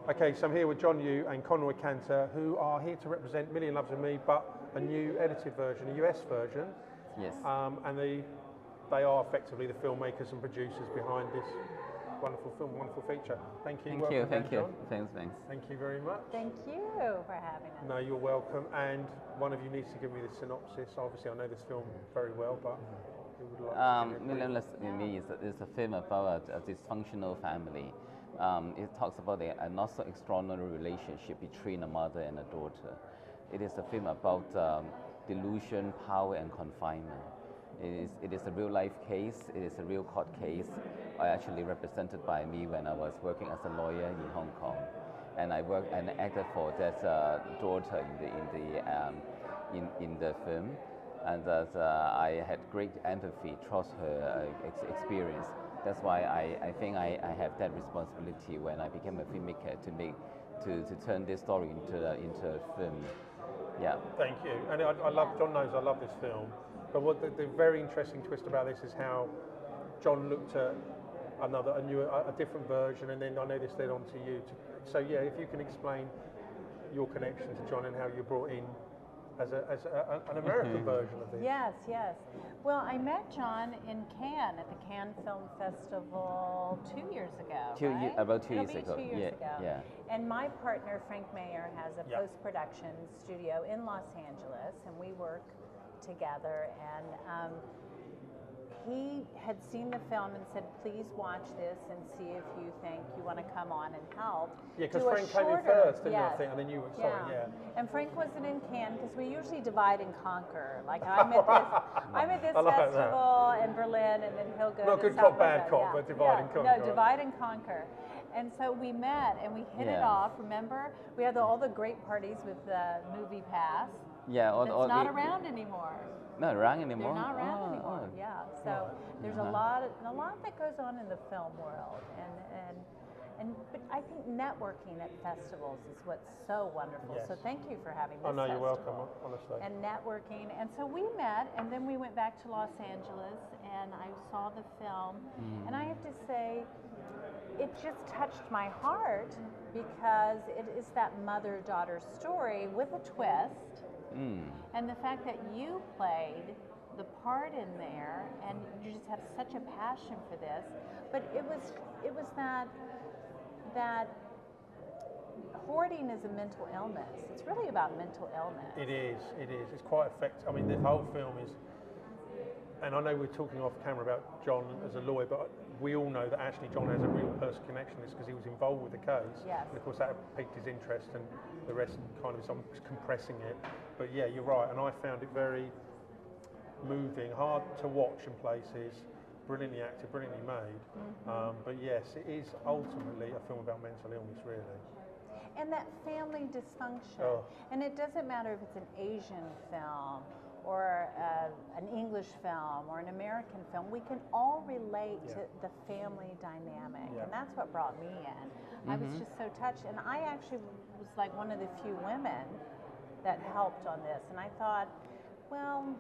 Okay, so I'm here with John Yu and Conroy Kanter, who are here to represent Million Loves of Me, but a new edited version, a US version. Yes. And they are effectively the filmmakers and producers behind this wonderful film, wonderful feature. Thank you. Thank you. John. Thanks. Thank you very much. Thank you for having us. No, you're welcome. And one of you needs to give me the synopsis. Obviously, I know this film very well, but who would like to give me a Million brief? Loves of Me is a film about a dysfunctional family. It talks about a not so extraordinary relationship between a mother and a daughter. It is a film about delusion, power, and confinement. It is a real life case. It is a real court case, actually represented by me when I was working as a lawyer in Hong Kong, and I worked and acted for that daughter in the film, and that I had great empathy towards her experience. That's why I think I have that responsibility when I became a filmmaker to turn this story into a film. Yeah. Thank you. And John knows I love this film. But what the very interesting twist about this is how John looked at a different version, and then I know this led on to you. So yeah, if you can explain your connection to John and how you brought in as an American version of this. Yes. Well, I met John in Cannes at the Cannes Film Festival 2 years ago. About 2 years It'll ago. be 2 years ago. Yeah. And my partner Frank Mayer has a post-production studio in Los Angeles, and we work together. And he had seen the film and said, "Please watch this and see if you think you want to come on and help." Yeah, because Frank came in first, didn't yes. I think? And then you were, sorry, yeah. And Frank wasn't in Cannes because we usually divide and conquer. Like I'm at this festival in Berlin, and then he'll go Not to good cop, South bad Africa. cop, but divide and conquer. No, divide and conquer. And so we met and we hit it off. Remember, we had all the great parties with the Movie Pass. Yeah. It's not around anymore. Not around anymore. They're not around anymore. Yeah. So there's a lot that goes on in the film world, but I think networking at festivals is what's so wonderful. Yes. So thank you for having this. Oh no, you're festival. welcome. Honestly. And networking, and so we met, and then we went back to Los Angeles, and I saw the film, and I have to say, it just touched my heart because it is that mother-daughter story with a twist. And the fact that you played the part in there, and you just have such a passion for this, but it was that hoarding is a mental illness. It's really about mental illness. It is. It's quite effective. I mean, the whole film is, and I know we're talking off camera about John as a lawyer, but we all know that actually John has a real personal connection to this because he was involved with the case. Yes. And of course that piqued his interest, and the rest kind of is compressing it. But yeah, you're right, and I found it very moving, hard to watch in places, brilliantly acted, brilliantly made. But yes, it is ultimately a film about mental illness, really. And that family dysfunction. Oh. And it doesn't matter if it's an Asian film or an English film or an American film, we can all relate to the family dynamic. And that's what brought me in. I was just so touched. And I actually was like one of the few women that helped on this. And I thought, well,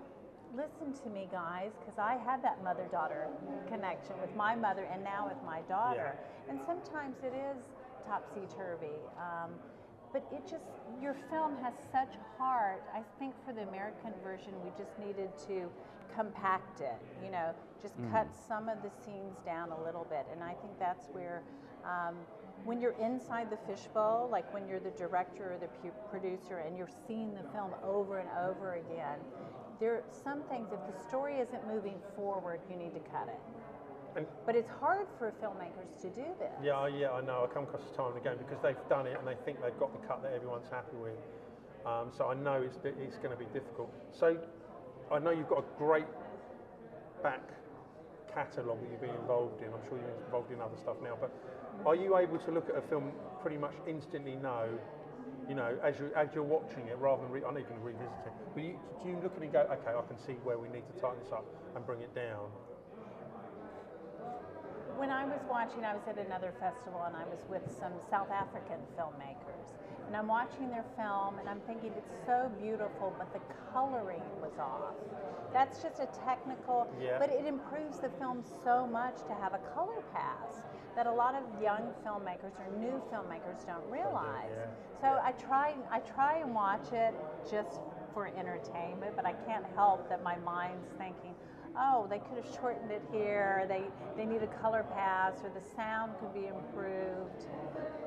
listen to me, guys, because I had that mother-daughter connection with my mother and now with my daughter. And sometimes it is topsy-turvy. But your film has such heart. I think for the American version, we just needed to compact it, just cut some of the scenes down a little bit. And I think that's where, when you're inside the fishbowl, like when you're the director or the producer and you're seeing the film over and over again, there are some things, if the story isn't moving forward, you need to cut it. But it's hard for filmmakers to do this. Yeah, I know. I come across this time and again because they've done it and they think they've got the cut that everyone's happy with. So I know it's going to be difficult. So I know you've got a great back catalogue that you've been involved in. I'm sure you're involved in other stuff now. But are you able to look at a film pretty much instantly know, as you're watching it, rather than I know you can revisit it. But do you look at it and go, okay, I can see where we need to tighten this up and bring it down? when I was watching, I was at another festival and I was with some South African filmmakers. And I'm watching their film and I'm thinking it's so beautiful, but the coloring was off. That's just a technical, but it improves the film so much to have a color pass that a lot of young filmmakers or new filmmakers don't realize. So I try and watch it just for entertainment, but I can't help that my mind's thinking, oh, they could have shortened it here, they need a color pass, or the sound could be improved.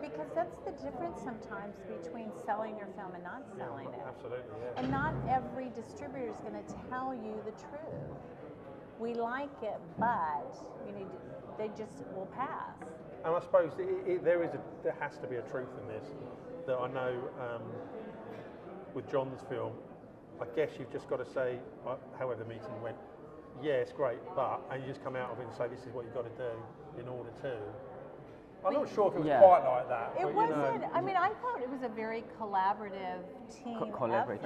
Because that's the difference sometimes between selling your film and not selling it. Absolutely, yeah. And not every distributor is going to tell you the truth. We like it, but they just will pass. And I suppose there has to be a truth in this. That I know with John's film, I guess you've just got to say, however the meeting went, yeah, it's great, but, and you just come out of it and say, this is what you've got to do in order to. I'm not sure if it was quite like that. It wasn't. I mean, I thought it was a very collaborative team effort.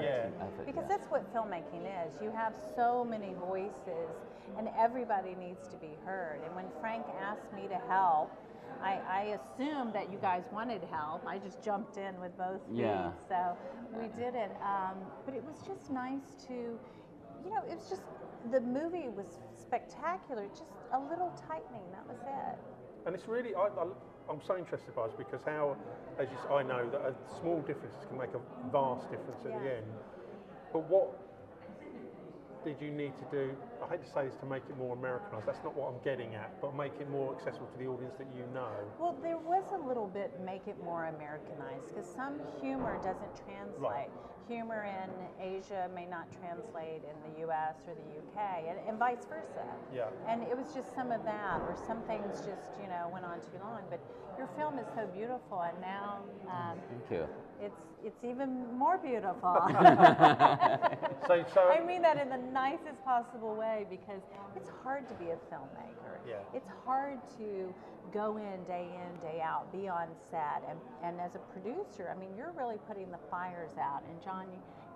Because that's what filmmaking is. You have so many voices, and everybody needs to be heard. And when Frank asked me to help, I assumed that you guys wanted help. I just jumped in with both feet, so we did it. But it was just nice to, it was just, the movie was spectacular, just a little tightening, that was it. And it's really, I'm so interested by this because how, as you say, I know that a small difference can make a vast difference at the end. But what did you need to do, I hate to say this, to make it more Americanized? That's not what I'm getting at, but make it more accessible to the audience that you know. Well, there was a little bit make it more Americanized because some humor doesn't translate. Humor in Asia may not translate in the US or the UK, and vice versa. And it was just some of that, or some things just, went on too long. But your film is so beautiful, and now thank you. It's even more beautiful. So I mean that in the nicest possible way, because it's hard to be a filmmaker. It's hard to go in, day out, be on set, and as a producer, I mean, you're really putting the fires out. And John,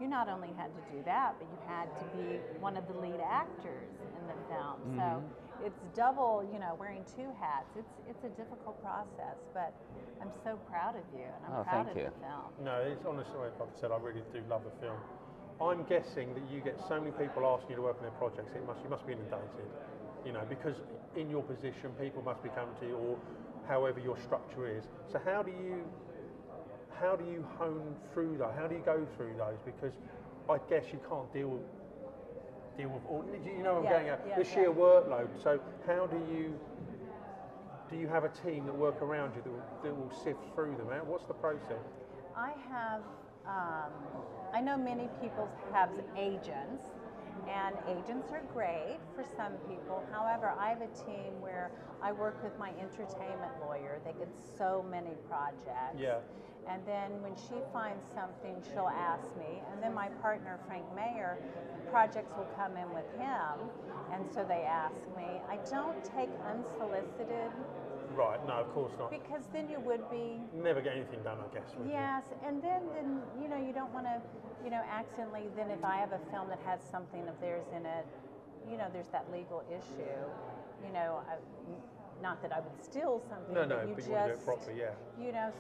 you not only had to do that, but you had to be one of the lead actors in the film. So it's double, wearing two hats. It's a difficult process, but I'm so proud of you, and I'm proud of the film. No, it's honestly, like I said, I really do love the film. I'm guessing that you get so many people asking you to work on their projects, you must be inundated, because in your position, people must be coming to you, or however your structure is. So how do you hone through that? How do you go through those? Because I guess you can't deal with all, I'm going at the sheer workload. So how do you have a team that work around you that will sift through them? What's the process? I have, I know many people have agents, and agents are great for some people. However, I have a team where I work with my entertainment lawyer. They get so many projects. And then when she finds something, she'll ask me. And then my partner, Frank Mayer, projects will come in with him. And so they ask me. I don't take unsolicited. Right, no, of course not. Because then you would be... Never get anything done, I guess. Yes, and then you don't want to, accidentally, then if I have a film that has something of theirs in it, there's that legal issue. Not that I would steal something, but you just want to do it properly,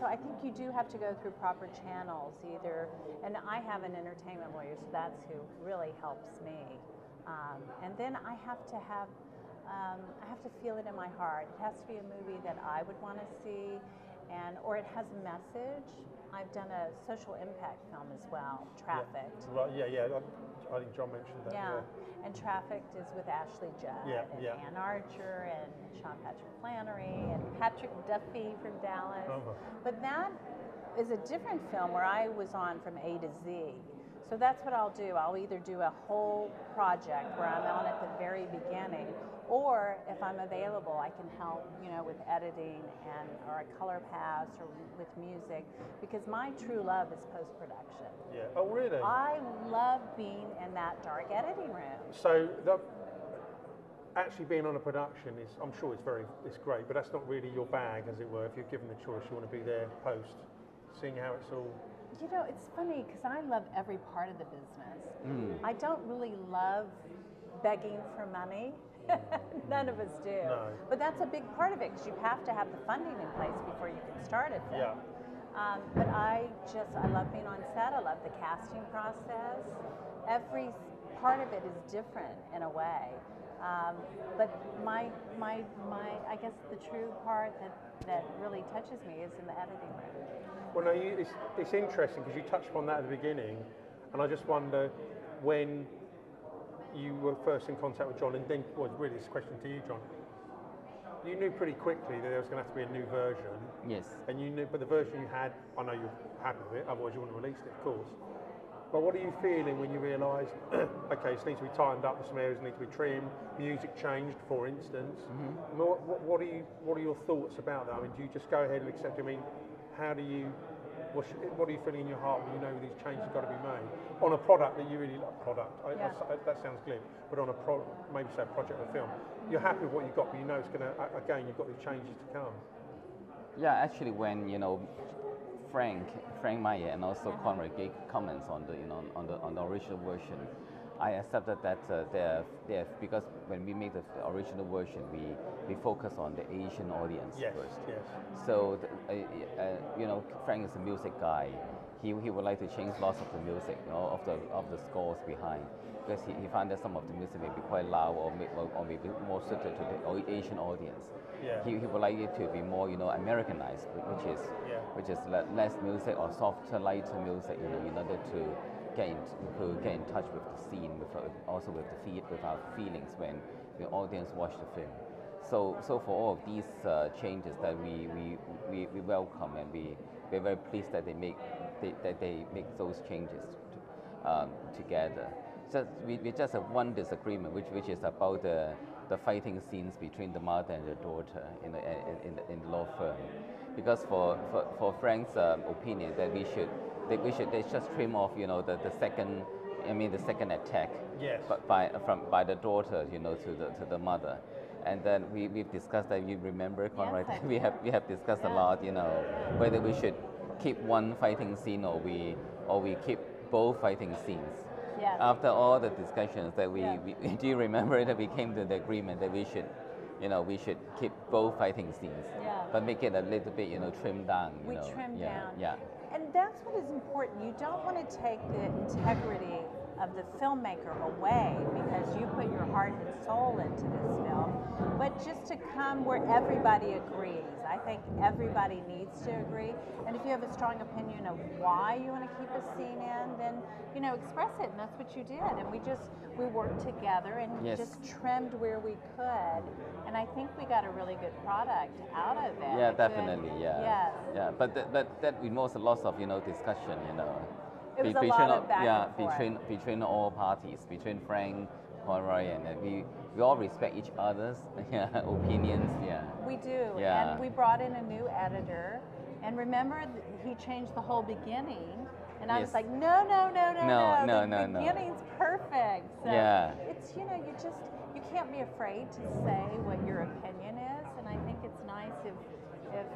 so I think you do have to go through proper channels, either, and I have an entertainment lawyer, so that's who really helps me. And then I have to feel it in my heart. It has to be a movie that I would want to see, or it has a message. I've done a social impact film as well, Trafficked. Right, I think John mentioned that. And Trafficked is with Ashley Judd and Ann Archer and Sean Patrick Flannery and Patrick Duffy from Dallas. But that is a different film where I was on from A to Z. So that's what I'll do. I'll either do a whole project where I'm on at the very beginning, or if I'm available, I can help, with editing or a color pass or with music, because my true love is post-production. Oh, really? I love being in that dark editing room. So actually being on a production is, I'm sure it's great, but that's not really your bag, as it were. If you're given the choice, you want to be there post, seeing how it's all... It's funny because I love every part of the business. I don't really love begging for money. None of us do. No. But that's a big part of it because you have to have the funding in place before you can start a film. But I love being on set. I love the casting process. Every part of it is different in a way. But my I guess the true part that really touches me is in the editing room. Well, no, it's interesting because you touched on that at the beginning, and I just wonder when you were first in contact with John, and then was really this question to you, John. You knew pretty quickly that there was going to have to be a new version. Yes. And you knew, but the version you had, I know you're happy with it, otherwise you wouldn't have released it, of course. But what are you feeling when you realise, okay, this needs to be tightened up, some areas need to be trimmed, music changed, for instance. Mm-hmm. What are your thoughts about that? I mean, do you just go ahead and accept it? I mean, how do you, what are you feeling in your heart when you know these changes have got to be made? On a product that you really like, that sounds glib, but on a maybe say a project or film, you're happy with what you've got, but you know it's going to, again, you've got these changes to come. Yeah, actually when, Frank Meyer and also Conroy gave comments on the original version, I accepted that because when we made the original version, we focus on the Asian audience first. Yes. So Frank is a music guy. He would like to change lots of the music, of the scores behind, because he found that some of the music may be quite loud or maybe more suited to the Asian audience. Yeah. He would like it to be more, Americanized, which is less music or softer, lighter music, in order to get in touch with the scene, also with our feelings when the audience watch the film. So for all of these changes that we welcome, and we're very pleased that they make those changes together. We just have one disagreement, which is about the fighting scenes between the mother and the daughter in the law firm, because for Frank's opinion that they just trim off the second attack by the daughter to the mother. And then we've discussed that. You remember, Conroy? Yes, we have discussed a lot, whether we should keep one fighting scene or we keep both fighting scenes. Yes. After all the discussions that we do you remember that we came to the agreement that we should keep both fighting scenes, but make it a little bit trimmed down. We trimmed down. Yeah. And that's what is important. You don't want to take the integrity of the filmmaker away because you put your heart and soul into this film, but just to come where everybody agrees. I think everybody needs to agree, and if you have a strong opinion of why you want to keep a scene in, then express it, and that's what you did. And we worked together and just trimmed where we could, and I think we got a really good product out of it. Yeah, definitely. Yes. Yeah, but that involves a lot of discussion. It was a lot of back and forth. Between all parties, between Frank, Conroy, and we all respect each other's opinions. Yeah. We do. Yeah. And we brought in a new editor, and remember he changed the whole beginning, and I was like, no. The beginning's perfect. So it's you can't be afraid to say what your opinion is, and I think it's nice if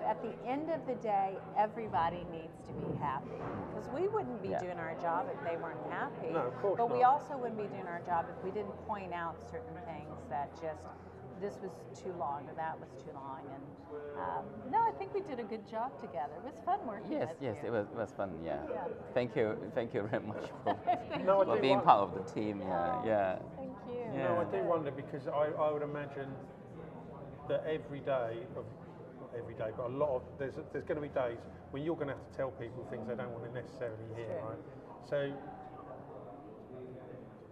at the end of the day, everybody needs to be happy. Because we wouldn't be doing our job if they weren't happy. No, of course but not. We also wouldn't be doing our job if we didn't point out certain things that this was too long or that was too long. And no, I think we did a good job together. It was fun working with you. Yes, it was fun, yeah. Thank you very much for being part of the team. Yeah. Thank you. Yeah. No, I do wonder, because I would imagine that every day, but a lot of there's going to be days when you're going to have to tell people things they don't want to necessarily hear, right? So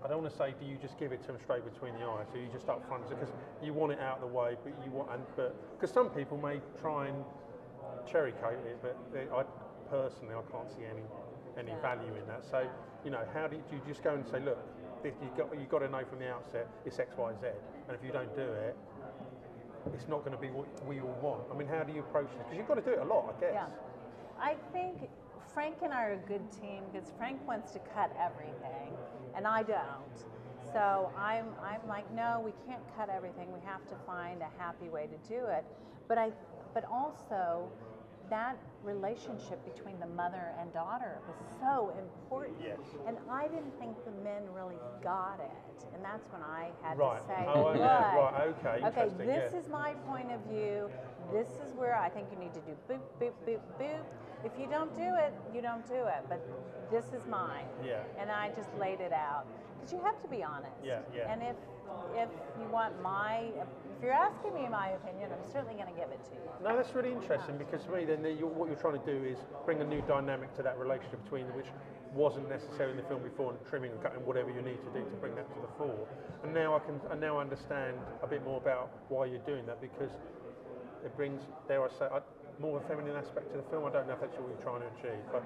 I don't want to say, do you just give it to them straight between the eyes? So you just up front, because you want it out of the way, but because some people may try and cherry coat it, but I personally can't see any value in that. So how do you just go and say, look, you've got to know from the outset it's X, Y, Z, and if you don't do it, it's not going to be what we all want. I mean, how do you approach this? Because you've got to do it a lot, I guess. Yeah. I think Frank and I are a good team because Frank wants to cut everything, and I don't. So I'm like, no, we can't cut everything. We have to find a happy way to do it. But also that relationship between the mother and daughter was so important. Yes. And I didn't think the men really got it. And that's when I had Right. to say, Oh, yeah. Right. Okay. okay, Interesting. this Yeah. is my point of view. This is where I think you need to do boop, boop, boop, boop. If you don't do it, you don't do it. But this is mine. Yeah. And I just laid it out. Because you have to be honest. Yeah, yeah. And if you want if you're asking me my opinion, I'm certainly going to give it to you. No, that's really interesting because to me, then what you're trying to do is bring a new dynamic to that relationship between them, which wasn't necessarily in the film before, and trimming and cutting whatever you need to do to bring that to the fore. And now I now understand a bit more about why you're doing that, because it brings, dare I say, more of a feminine aspect to the film. I don't know if that's what you're trying to achieve, but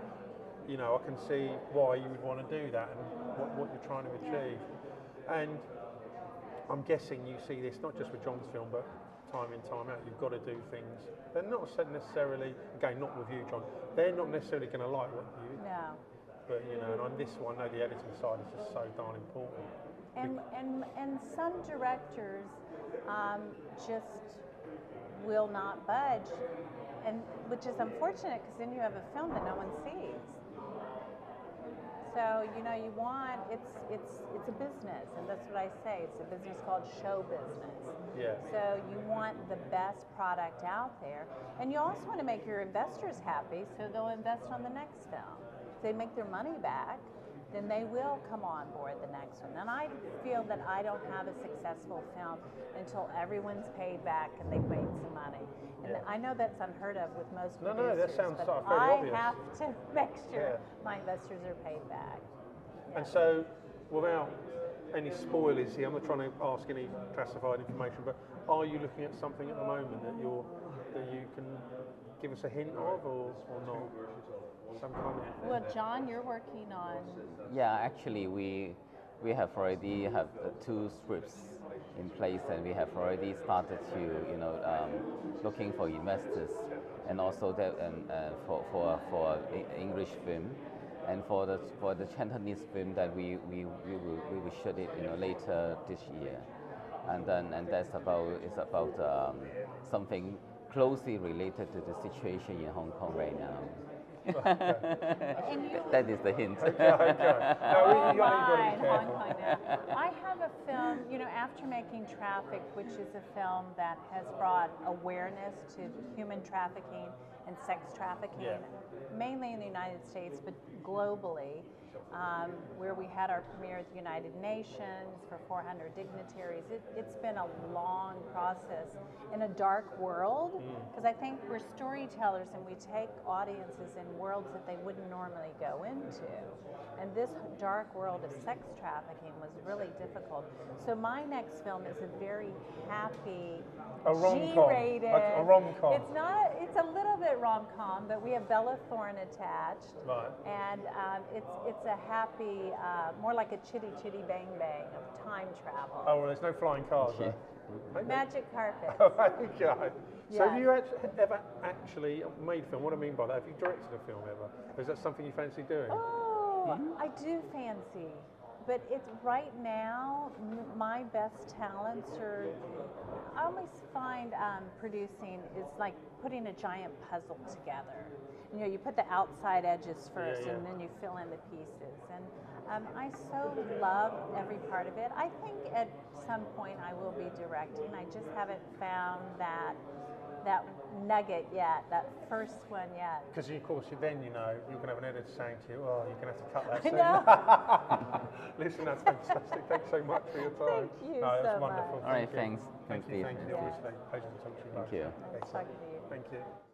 you know, I can see why you would want to do that and what you're trying to achieve. And I'm guessing you see this not just with John's film, but time in, time out. You've got to do things. They're not necessarily, again, not with you, John. They're not necessarily going to like what you. No. But you know, and on this one, I know the editing side is just so darn important. And some directors just will not budge, and which is unfortunate because then you have a film that no one sees. So you know, you want it's a business, and that's what I say. It's a business called show business. Yeah. So you want the best product out there, and you also want to make your investors happy, so they'll invest on the next film. If they make their money back, then they will come on board the next one. And I feel that I don't have a successful film until everyone's paid back and they've made some money. And I know that's unheard of with most producers. No, that sounds but sort of fairly obvious. I have to make sure my investors are paid back. And so, without any spoilers here, I'm not trying to ask any classified information, but are you looking at something at the moment that you can give us a hint of, or not? Some kind of. Well, John, you're working on. Yeah, actually, we have already have 2 scripts in place, and we have already started to looking for investors, and also that for English film, and for the Cantonese film that we will shoot it later this year, and that's about something closely related to the situation in Hong Kong right now. That is the hint. Okay. No, you got to be Hong careful. Kong now. I have a film, After Making Traffic, which is a film that has brought awareness to human trafficking and sex trafficking, mainly in the United States, but globally, where we had our premiere at the United Nations for 400 dignitaries. It's been a long process in a dark world, because I think we're storytellers and we take audiences in worlds that they wouldn't normally go into. And this dark world of sex trafficking was really difficult. So my next film is a very happy, A rom-com. G-rated. A rom-com. It's a little bit rom-com, but we have Bella Thorne attached. Right. And it's a happy, more like a chitty chitty bang bang of time travel. Oh, well, there's no flying cars, though. Magic carpet. Okay. So have Yes. you ever actually made film? What do I mean by that? Have you directed a film ever? Or is that something you fancy doing? Oh, I do fancy. But it's right now, my best talents are, I always find producing is like putting a giant puzzle together. You put the outside edges first and then you fill in the pieces. And I so love every part of it. I think at some point I will be directing. I just haven't found that nugget yet, that first one yet. Because of course, you're going to have an editor saying to you, "Oh, you're going to have to cut that soon." Listen, that's fantastic. Thanks so much for your time. Thank you That's so wonderful. much. All right, thanks. Thank you. Steve. Thank you. Obviously, pleasure to talk to you. Thank you. Nice talking to you. Thank you.